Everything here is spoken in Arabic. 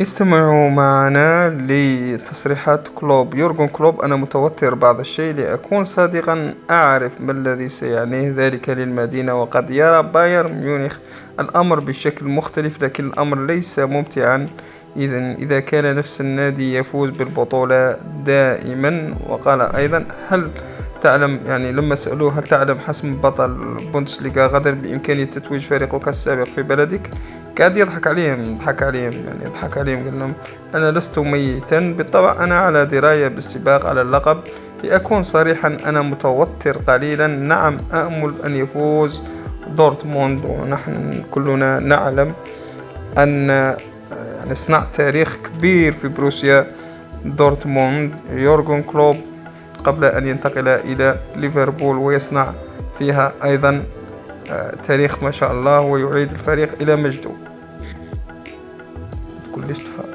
استمعوا معنا لتصريحات يورغن كلوب: أنا متوتر بعض الشيء، لأكون صادقا أعرف ما الذي سيعنيه ذلك للمدينة، وقد يرى بايرن ميونخ الأمر بشكل مختلف، لكن الأمر ليس ممتعا إذا كان نفس النادي يفوز بالبطولة دائما. وقال أيضا: هل تعلم، يعني لما سألوه: هل تعلم حسم بطل بوندسليغا غدا بإمكانية تتويج فريقك السابق في بلدك؟ قاعد يضحك عليهم، قال لهم: أنا لست ميتا بالطبع، أنا على دراية بالسباق على اللقب. لأكون صريحا، أنا متوتر قليلا. نعم، أأمل أن يفوز دورتموند، ونحن كلنا نعلم أن نصنع تاريخ كبير في بروسيا دورتموند. يورغن كلوب قبل أن ينتقل إلى ليفربول ويصنع فيها أيضا تاريخ ما شاء الله، ويعيد الفريق إلى مجده بكل استفاء.